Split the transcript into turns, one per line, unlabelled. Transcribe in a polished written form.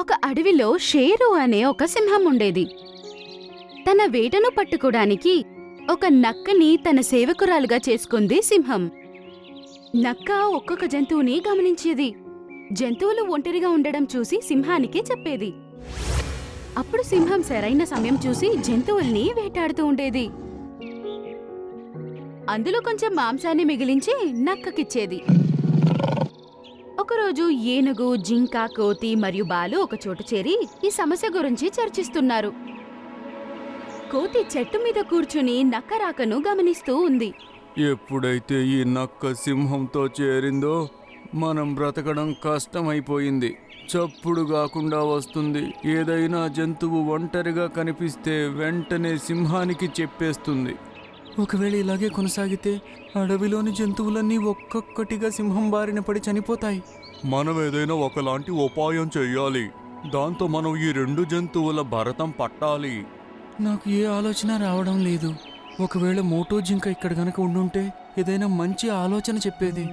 ఒక అడవిలో షేరు అనే ఒక సింహం ఉండేది. తన వేటను పట్టుకోడానికి ఒక నక్కని తన సేవకురాలుగా చేసుకుంది సింహం. నక్క ఒక్కొక్క జంతువుని గమనించేది. జంతువులు ఒంటరిగా ఉండడం చూసి సింహానికి చెప్పేది. అప్పుడు సింహం సరైన సమయం చూసి జంతువుల్ని వేటాడుతూ ఉండేది. అందులో కొంచెం మాంసాన్ని మిగిలించి నక్కకిచ్చేది. ఒకరోజు ఏనుగు, జింక, కోతి మరియు బాలు ఒక చోటు చేరి ఈ సమస్య గురించి చర్చిస్తున్నారు. కోతి చెట్టు మీద కూర్చుని నక్క రాకను గమనిస్తూ ఉంది.
ఎప్పుడైతే ఈ నక్క సింహంతో చేరిందో మనం బ్రతకడం కష్టమైపోయింది. చప్పుడు కాకుండా వస్తుంది. ఏదైనా జంతువు ఒంటరిగా కనిపిస్తే వెంటనే సింహానికి చెప్పేస్తుంది. ఒకవేళ ఇలాగే కొనసాగితే అడవిలోని జంతువులన్నీ ఒక్కొక్కటిగా సింహం బారిన పడి చనిపోతాయి. మనం ఏదైనా ఒకలాంటి ఉపాయం చెయ్యాలి. దాంతో మనం ఈ రెండు జంతువుల భరతం పట్టాలి. నాకు ఏ ఆలోచన రావడం లేదు. ఒకవేళ మోటో జింక ఇక్కడ గనక ఉండుంటే ఏదైనా మంచి ఆలోచన చెప్పేది.